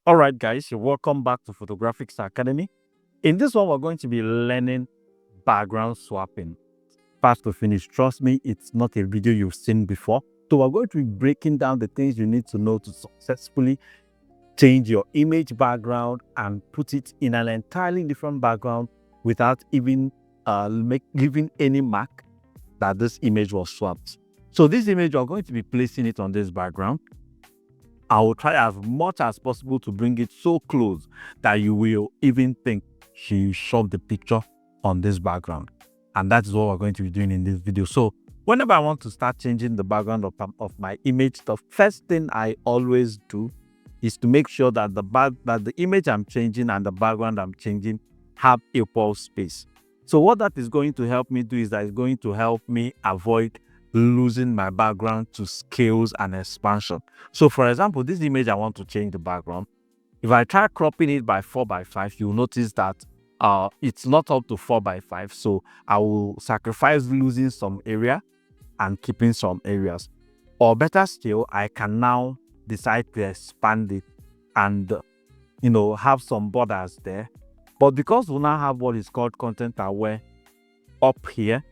All right, guys, welcome back to Photographics Academy. In this one, we're going to be learning background swapping. Start to finish. Trust me, it's not a video you've seen before. So we're going to be breaking down the things you need to know to successfully change your image background and put it in an entirely different background without even leaving any mark that this image was swapped. So this image, we're going to be placing it on this background. I will try as much as possible to bring it so close that you will even think she shoved the picture on this background. And that is what we're going to be doing in this video. So whenever I want to start changing the background of my image, the first thing I always do is to make sure that the image I'm changing and the background I'm changing have equal space. So what that is going to help me do is that it's going to help me avoid losing my background to scales and expansion. So for example, this image, I want to change the background. If I try cropping it by 4:5, you'll notice that it's not up to 4:5. So I will sacrifice losing some area and keeping some areas. Or better still, I can now decide to expand it and have some borders there. But because we now have what is called content aware up here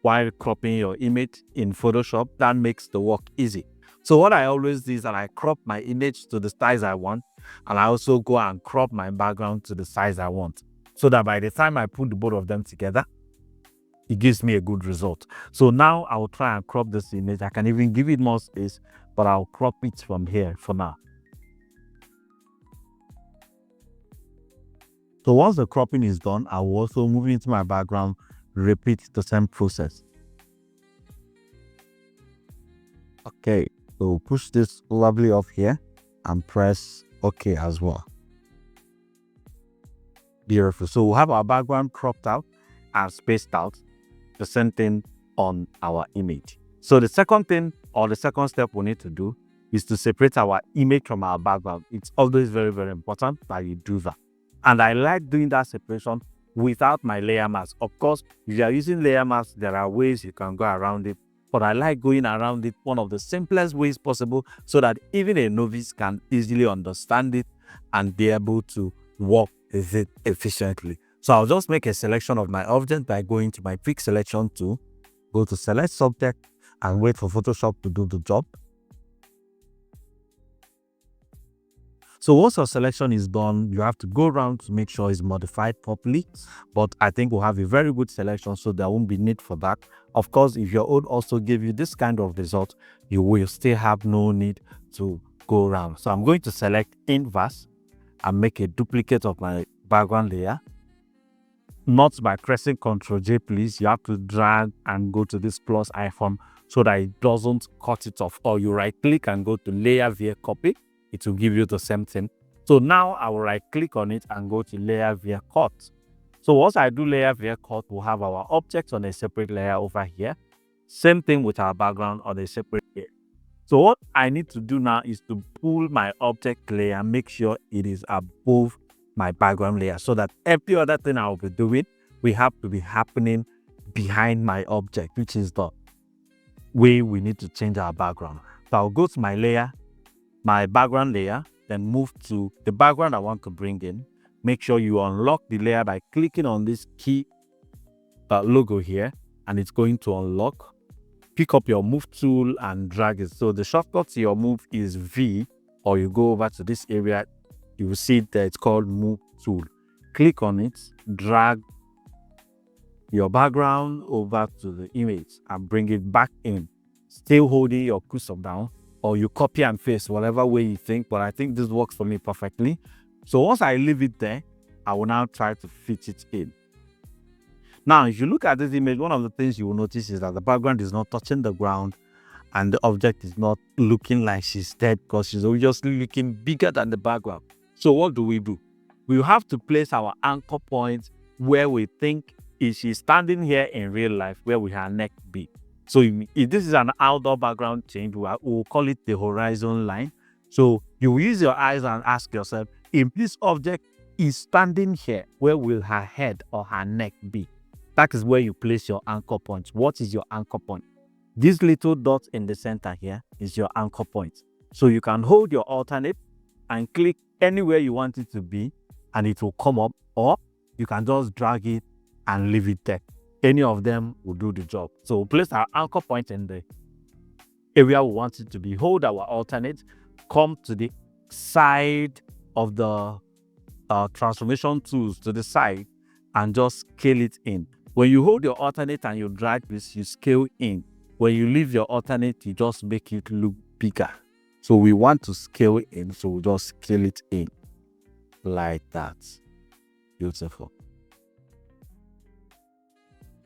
while cropping your image in Photoshop, that makes the work easy. So what I always do is that I crop my image to the size I want, and I also go and crop my background to the size I want, so that by the time I put the both of them together, it gives me a good result. So now I will try and crop this image. I can even give it more space, but I'll crop it from here for now. So once the cropping is done, I will also move into my background, repeat the same process. Okay, so push this lovely off here and press OK as well. Beautiful. So we'll have our background cropped out and spaced out. The same thing on our image. So the second thing, or the second step we need to do, is to separate our image from our background. It's always very, very important that you do that. And I like doing that separation without my layer mask. Of course, if you are using layer mask, there are ways you can go around it. But I like going around it one of the simplest ways possible, so that even a novice can easily understand it and be able to work with it efficiently. So I'll just make a selection of my object by going to my quick selection tool, go to select subject, and wait for Photoshop to do the job. So once your selection is done, you have to go around to make sure it's modified properly. But I think we'll have a very good selection, so there won't be need for that. Of course, if your own also give you this kind of result, you will still have no need to go around. So I'm going to select inverse and make a duplicate of my background layer. Not by pressing Ctrl J, please. You have to drag and go to this plus icon so that it doesn't cut it off. Or you right click and go to layer via copy. It will give you the same thing. So now I will right click on it and go to layer via cut. So once I do layer via cut, we'll have our object on a separate layer over here. Same thing with our background on a separate layer. So what I need to do now is to pull my object layer, make sure it is above my background layer, so that every other thing I will be doing will have to be happening behind my object, which is the way we need to change our background. So I'll go to my layer, my background layer, then move to the background I want to bring in. Make sure you unlock the layer by clicking on this key logo here, and it's going to unlock. Pick up your move tool and drag it. So the shortcut to your move is V, or you go over to this area, you will see that it's called move tool. Click on it, drag your background over to the image and bring it back in, still holding your cursor down, or you copy and paste whatever way you think, but I think this works for me perfectly. So once I leave it there, I will now try to fit it in. Now, if you look at this image, one of the things you will notice is that the background is not touching the ground and the object is not looking like she's dead, because she's obviously looking bigger than the background. So what do? We have to place our anchor point where we think if she's standing here in real life, where will her neck be. So if this is an outdoor background change, we'll call it the horizon line. So you will use your eyes and ask yourself, if this object is standing here, where will her head or her neck be? That is where you place your anchor point. What is your anchor point? This little dot in the center here is your anchor point. So you can hold your alternate and click anywhere you want it to be and it will come up, or you can just drag it and leave it there. Any of them will do the job. So we'll place our anchor point in the area we want it to be, hold our alternate, come to the side of the transformation tools to the side and just scale it in. When you hold your alternate and you drag this, you scale in. When you leave your alternate, you just make it look bigger. So we want to scale in, so we'll just scale it in like that. Beautiful.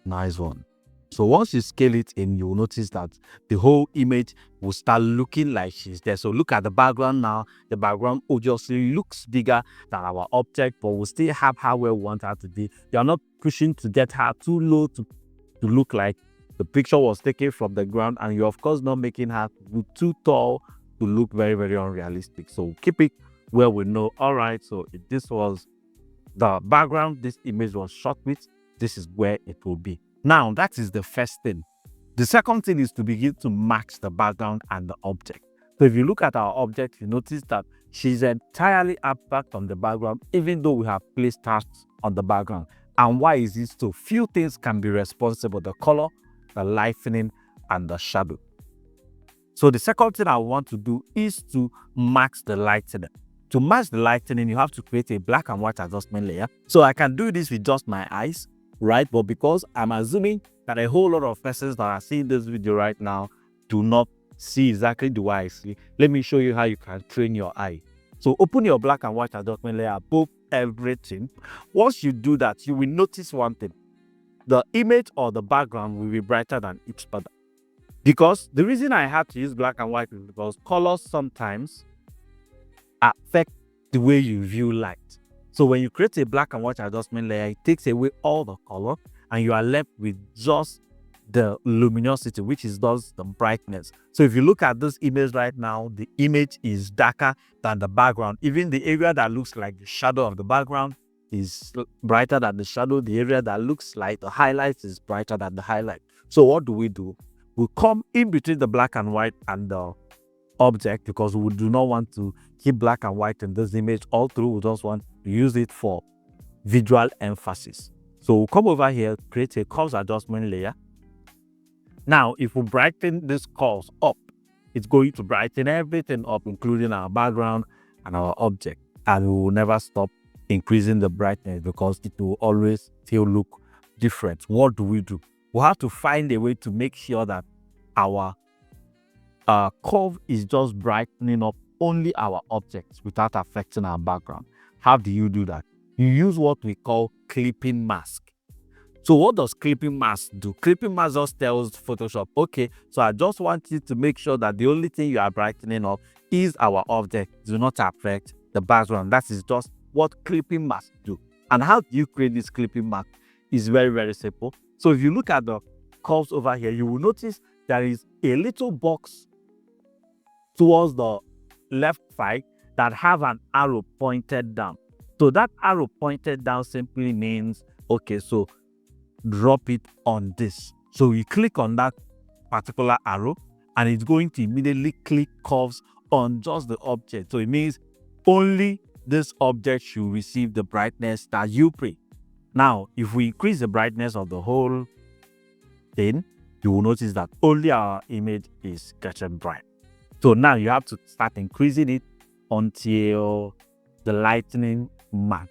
Nice one. So once you scale it in, you'll notice that the whole image will start looking like she's there. So look at the background now. The background obviously looks bigger than our object, but we'll still have her where we want her to be. You're not pushing to get her too low to look like the picture was taken from the ground, and you're of course not making her look too tall to look very, very unrealistic. So keep it where we know, all right, so if this was the background this image was shot with, this is where it will be. Now, that is the first thing. The second thing is to begin to match the background and the object. So if you look at our object, you notice that she's entirely abstract on the background, even though we have placed tasks on the background. And why is this so? Few things can be responsible: the color, the lightening, and the shadow. So the second thing I want to do is to match the lightening. To match the lightening, you have to create a black and white adjustment layer. So I can do this with just my eyes, right? But because I'm assuming that a whole lot of persons that are seeing this video right now do not see exactly the way I see, let me show you how you can train your eye. So open your black and white adjustment layer above everything. Once you do that, you will notice one thing: the image or the background will be brighter than each other. Because the reason I had to use black and white is because colors sometimes affect the way you view light. So when you create a black and white adjustment layer, it takes away all the color and you are left with just the luminosity, which is thus the brightness. So if you look at this image right now, the image is darker than the background. Even the area that looks like the shadow of the background is brighter than the shadow. The area that looks like the highlight is brighter than the highlight. So what do? We come in between the black and white and the object, because we do not want to keep black and white in this image all through. We just want to use it for visual emphasis. So we'll come over here, create a curves adjustment layer. Now, if we brighten this curves up, it's going to brighten everything up, including our background and our object. And we will never stop increasing the brightness because it will always still look different. What do? We have to find a way to make sure that our curve is just brightening up only our objects without affecting our background. How do you do that? You use what we call clipping mask. So what does clipping mask do? Clipping mask just tells Photoshop, okay, so I just want you to make sure that the only thing you are brightening up is our object. Do not affect the background. That is just what clipping mask do. And how do you create this clipping mask? It's very, very simple. So if you look at the curves over here, you will notice there is a little box towards the left side that have an arrow pointed down. So that arrow pointed down simply means, okay, so drop it on this. So you click on that particular arrow and it's going to immediately click curves on just the object. So it means only this object should receive the brightness that you pre. Now, if we increase the brightness of the whole thing, you will notice that only our image is getting bright. So now you have to start increasing it until the lightning match.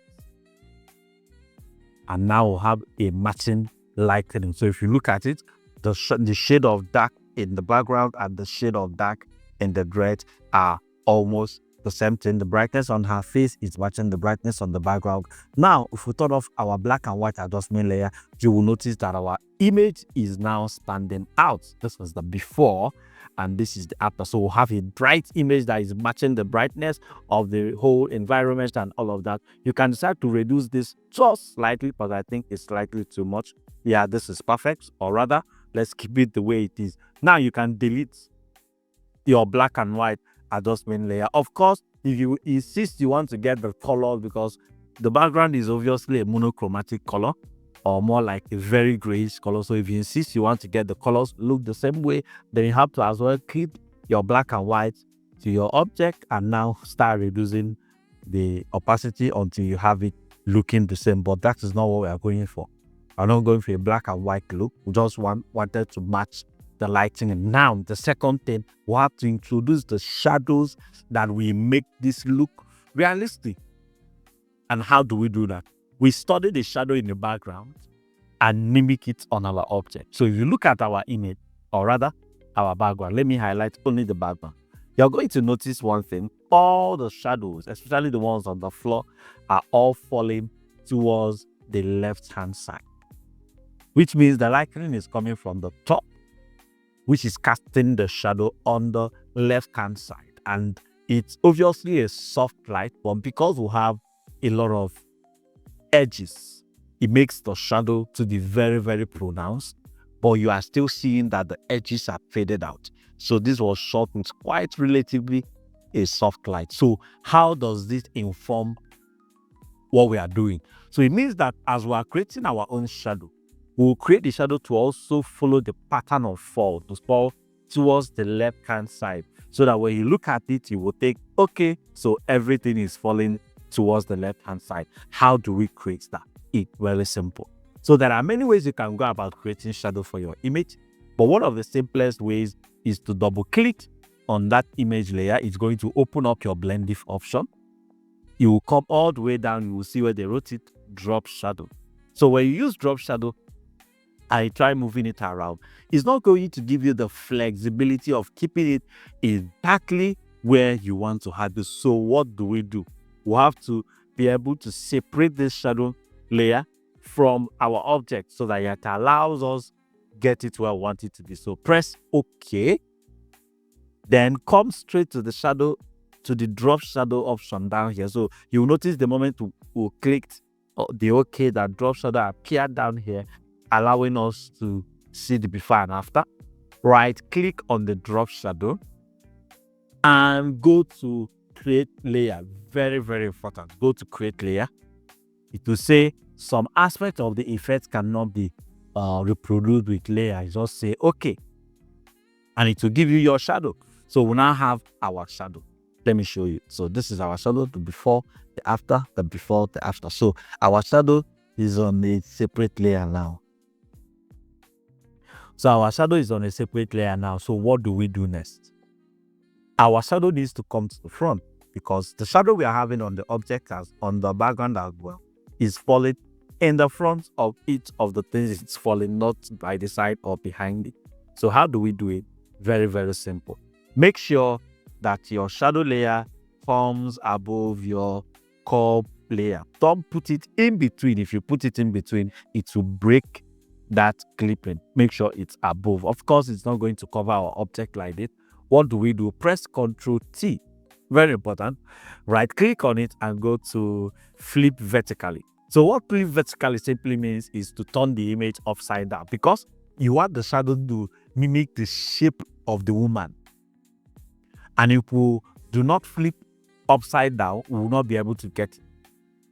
And now we'll have a matching lightning. So if you look at it, the shade of dark in the background and the shade of dark in the dread are almost the same thing. The brightness on her face is matching the brightness on the background. Now, if we turn off our black and white adjustment layer, you will notice that our image is now standing out. This was the before and this is the after. So we'll have a bright image that is matching the brightness of the whole environment and all of that. You can decide to reduce this just slightly, but I think it's slightly too much. Yeah, this is perfect. Or rather, let's keep it the way it is. Now you can delete your black and white adjustment layer. Of course, if you insist you want to get the colors, because the background is obviously a monochromatic color or more like a very grayish color. So if you insist you want to get the colors look the same way, then you have to as well keep your black and white to your object and now start reducing the opacity until you have it looking the same. But that is not what we are going for. I'm not going for a black and white look. We just wanted to match the lighting. And now the second thing, we have to introduce the shadows that will make this look realistic. And how do we do that? We study the shadow in the background and mimic it on our object. So if you look at our image, or rather our background, let me highlight only the background. You're going to notice one thing: all the shadows, especially the ones on the floor, are all falling towards the left-hand side, which means the lightning is coming from the top, which is casting the shadow on the left-hand side. And it's obviously a soft light, but because we have a lot of edges, it makes the shadow to be very, very pronounced, but you are still seeing that the edges are faded out. So this was shot with quite relatively a soft light. So how does this inform what we are doing? So it means that as we are creating our own shadow, we'll create the shadow to also follow the pattern of fall, to fall towards the left-hand side, so that when you look at it, you will think, okay, so everything is falling towards the left-hand side. How do we create that? It's very simple. So there are many ways you can go about creating shadow for your image, but one of the simplest ways is to double click on that image layer. It's going to open up your blend if option. You will come all the way down, you will see where they wrote it, drop shadow. So when you use drop shadow, I try moving it around, it's not going to give you the flexibility of keeping it exactly where you want to have it. So what do? We have to be able to separate this shadow layer from our object so that it allows us get it where we want it to be. So press OK, then come straight to the shadow, to the drop shadow option down here. So you'll notice the moment we clicked the OK, that drop shadow appeared down here, allowing us to see the before and after. Right click on the drop shadow and go to create layer. Very, very important. Go to create layer. It will say some aspect of the effect cannot be reproduced with layer. You just say okay, and it will give you your shadow. So we now have our shadow. Let me show you. So this is our shadow, the before, the after, the before, the after. So our shadow is on a separate layer now. So our shadow is on a separate layer now. So what do we do next? Our shadow needs to come to the front, because the shadow we are having on the object as on the background as well is falling in the front of each of the things it's falling, not by the side or behind it. So how do we do it? Very, very simple. Make sure that your shadow layer comes above your core layer. Don't put it in between. If you put it in between, it will break that clipping. Make sure it's above. Of course, it's not going to cover our object like this. What do we do? Press Ctrl T. Very important. Right click on it and go to flip vertically. So what flip vertically simply means is to turn the image upside down, because you want the shadow to mimic the shape of the woman. And if we do not flip upside down, we will not be able to get it.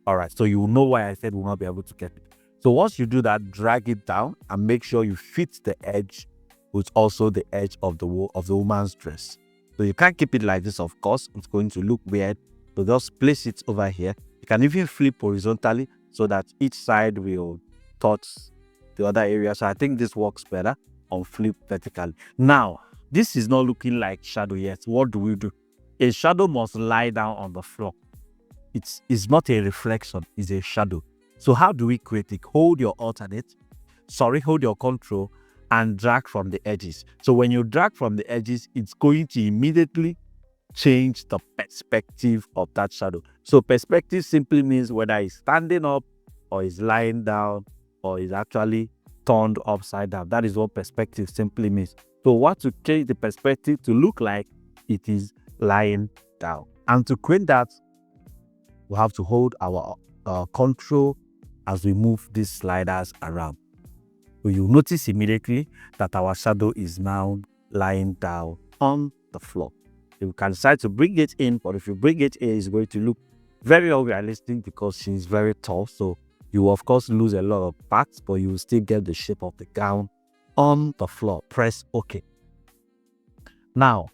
All right, so you will know why I said we will not be able to get it. So once you do that, drag it down and make sure you fit the edge with also the edge of the woman's dress. So you can't keep it like this, of course. It's going to look weird. So just place it over here. You can even flip horizontally so that each side will touch the other area. So I think this works better on flip vertically. Now, this is not looking like shadow yet. What do we do? A shadow must lie down on the floor. It's not a reflection, it's a shadow. So how do we create it? Hold your control and drag from the edges. So when you drag from the edges, it's going to immediately change the perspective of that shadow. So perspective simply means whether it's standing up or is lying down or is actually turned upside down. That is what perspective simply means. So what to change the perspective to look like it is lying down. And to create that, we have to hold our control as we move these sliders around. So you'll notice immediately that our shadow is now lying down on the floor. You can decide to bring it in, but if you bring it in, it's going to look very unrealistic because she's very tall. So you will of course lose a lot of parts, but you will still get the shape of the gown on the floor. Press OK. Now,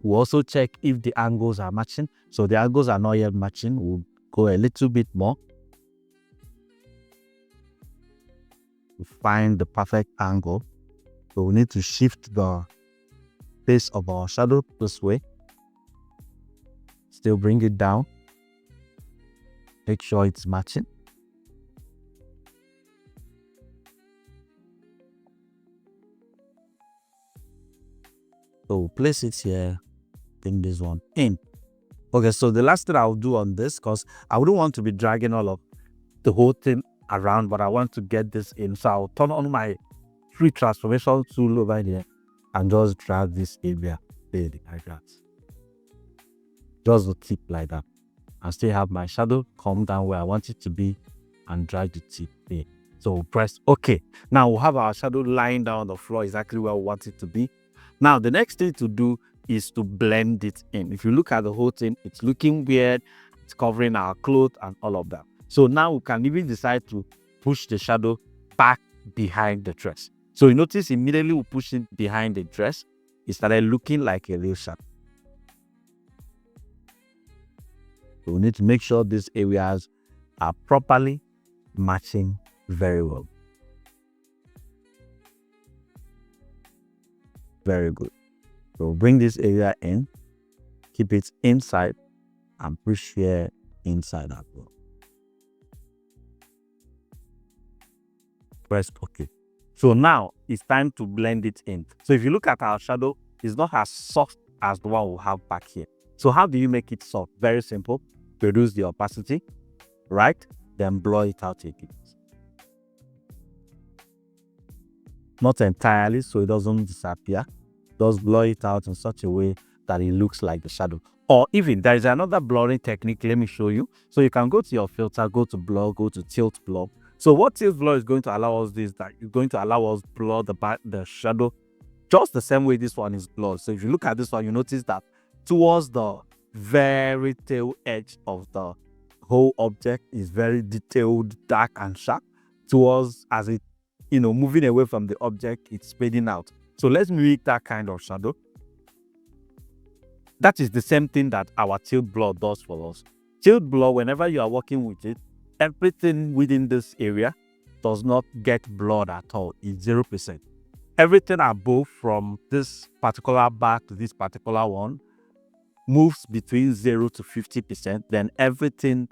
We'll also check if the angles are matching. So the angles are not yet matching. We'll go a little bit more to find the perfect angle. So we need to shift the face of our shadow this way. Still bring it down. Make sure it's matching. So place it here. Bring this one in. Okay, so the last thing I'll do on this, because I wouldn't want to be dragging all of the whole thing around, but I want to get this in. So I'll turn on my free transformation tool over here and just drag this area there like that. Just the tip like that. And still have my shadow come down where I want it to be and drag the tip there. So press OK. Now we'll have our shadow lying down on the floor exactly where we want it to be. Now the next thing to do is to blend it in. If you look at the whole thing, it's looking weird. It's covering our clothes and all of that. So now we can even decide to push the shadow back behind the dress. So you notice immediately we push it behind the dress, it started looking like a real shadow. So we need to make sure these areas are properly matching very well. Very good. So bring this area in, keep it inside, and push here inside as well. Press OK. So now it's time to blend it in. So if you look at our shadow, it's not as soft as the one we have back here. So how do you make it soft? Very simple. Reduce the opacity, right? Then blur it out a bit. Not entirely, so it doesn't disappear. Just blur it out in such a way that it looks like the shadow. Or even there is another blurring technique. Let me show you. So you can go to your filter, go to blur, go to tilt blur. So what tilt blur is going to allow us is that it's going to allow us blur the shadow just the same way this one is blurred. So if you look at this one, you notice that towards the very tail edge of the whole object is very detailed, dark and sharp. Towards as it, moving away from the object, it's fading out. So let's mimic that kind of shadow. That is the same thing that our tilt blur does for us. Tilt blur, whenever you are working with it, everything within this area does not get blurred at all. It's 0%. Everything above from this particular bar to this particular one moves between 0 to 50%. Then everything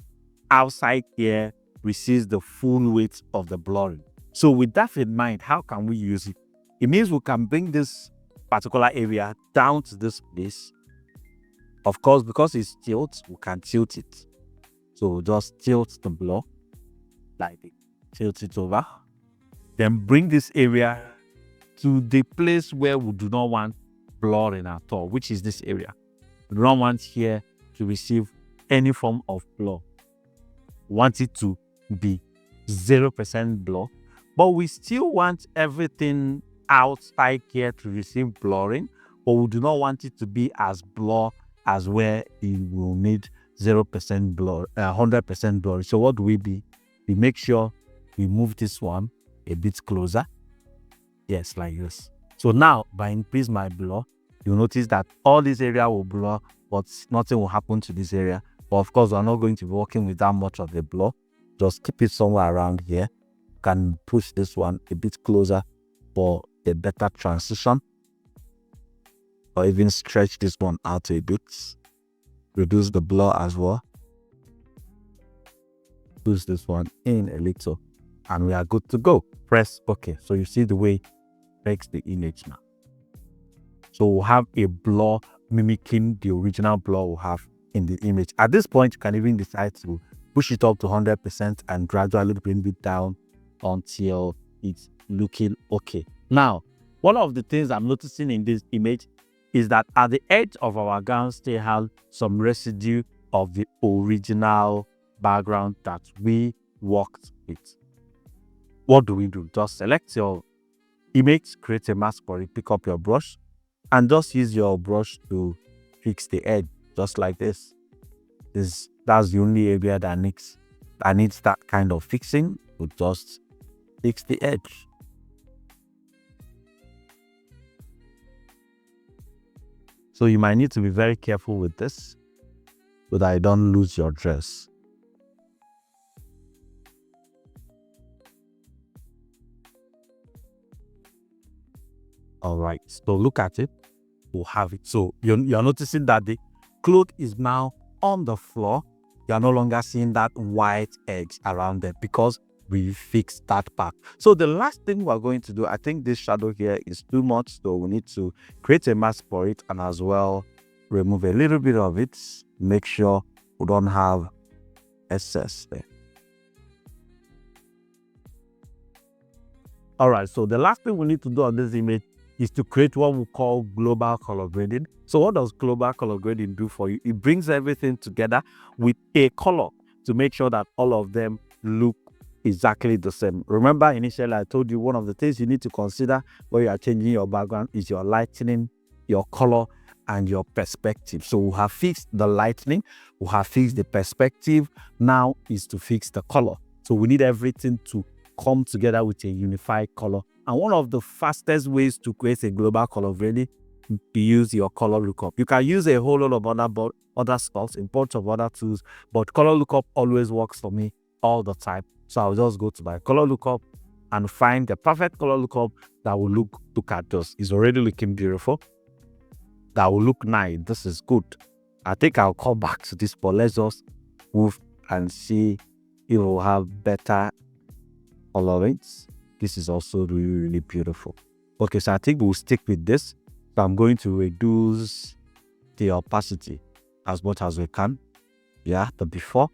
outside here receives the full weight of the blurring. So with that in mind, how can we use it? It means we can bring this particular area down to this place. Of course, because it's tilt, we can tilt it. So just tilt the blur like this. Tilt it over. Then bring this area to the place where we do not want blurring at all, which is this area. We don't want here to receive any form of blur. We want it to be 0% blur, but we still want everything outside here to receive blurring, but we do not want it to be as blur as where it will need 0% blur, 100% blur. So what do? We make sure we move this one a bit closer. Yes, like this. So now by increase my blur, you'll notice that all this area will blur, but nothing will happen to this area. But of course, we're not going to be working with that much of the blur. Just keep it somewhere around here. You can push this one a bit closer for a better transition. Or even stretch this one out a bit. Reduce the blur as well. Push this one in a little. And we are good to go. Press OK. So you see the way it makes the image now. So we'll have a blur mimicking the original blur we'll have in the image. At this point, you can even decide to push it up to 100% and gradually bring it down until it's looking okay. Now, one of the things I'm noticing in this image is that at the edge of our gown still has some residue of the original background that we worked with. What do? Just select your image, create a mask for it, pick up your brush, and just use your brush to fix the edge, just like this. That's the only area that needs that kind of fixing. So just fix the edge. So you might need to be very careful with this so that you don't lose your dress. All right, so look at it. We'll have it. So you're noticing that the cloth is now on the floor. You're no longer seeing that white edge around it because we fixed that part. So the last thing we're going to do, I think this shadow here is too much, so we need to create a mask for it and as well remove a little bit of it. Make sure we don't have excess there. All right, so the last thing we need to do on this image is to create what we call global color grading. So what does global color grading do for you? It brings everything together with a color to make sure that all of them look exactly the same. Remember, initially I told you one of the things you need to consider when you are changing your background is your lightening, your color, and your perspective. So we have fixed the lightning, we have fixed the perspective. Now is to fix the color. So we need everything to come together with a unified color. And one of the fastest ways to create a global color grading, use your color lookup. You can use a whole lot of other stuff, import of other tools, but color lookup always works for me all the time. So I'll just go to my color lookup and find the perfect color lookup that will look at this. It's already looking beautiful. That will look nice. This is good. I think I'll come back to this, but let's just move and see if we'll have better colorings. This is also really, really beautiful. Okay, so I think we'll stick with this. So I'm going to reduce the opacity as much as we can. Yeah, the before,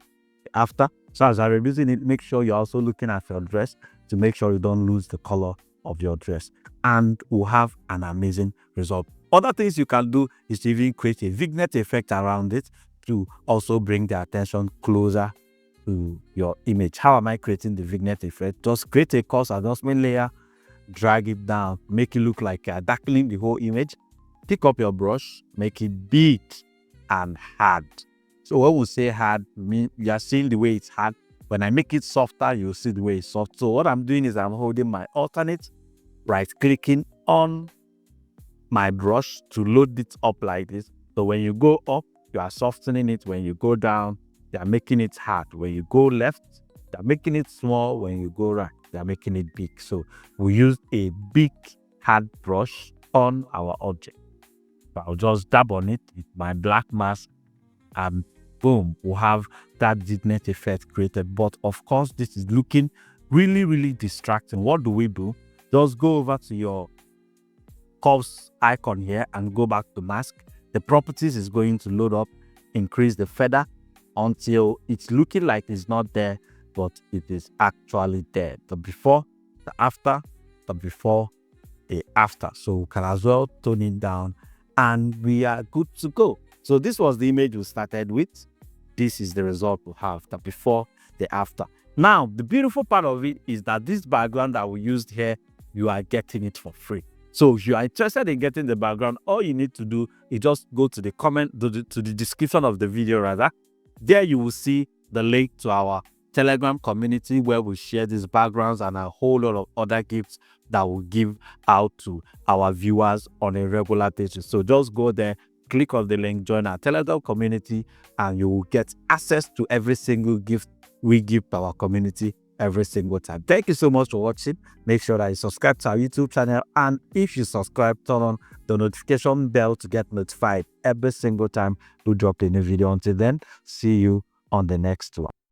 the after. So as I'm reducing it, make sure you're also looking at your dress to make sure you don't lose the color of your dress. And we'll have an amazing result. Other things you can do is to even create a vignette effect around it to also bring the attention closer to your image. How am I creating the vignette effect? Just create a coarse adjustment layer, drag it down, make it look like darkening the whole image. Pick up your brush, make it big and hard. So when we say hard, you are seeing the way it's hard. When I make it softer, you'll see the way it's soft. So what I'm doing is I'm holding my alternate, right clicking on my brush to load it up like this. So when you go up, you are softening it. When you go down, they are making it hard. When you go left, they are making it small. When you go right, they are making it big. So we use a big hard brush on our object. So I'll just dab on it with my black mask and boom, we'll have that vignette effect created. But of course, this is looking really, really distracting. What do we do? Just go over to your curves icon here and go back to mask. The properties is going to load up, increase the feather until it's looking like it's not there, but it is actually there. The before, the after, the before, the after. So we can as well tone it down and we are good to go. So this was the image we started with. This is the result we have, the before, the after. Now, the beautiful part of it is that this background that we used here, you are getting it for free. So if you are interested in getting the background, all you need to do is just go to the to the description of the video rather. There you will see the link to our Telegram community where we share these backgrounds and a whole lot of other gifts that we'll give out to our viewers on a regular basis. So just go there, click on the link, join our Telegram community, and you will get access to every single gift we give to our community every single time. Thank you so much for watching. Make sure that you subscribe to our YouTube channel, and if you subscribe, turn on the notification bell to get notified every single time we drop a new video. Until then, see you on the next one.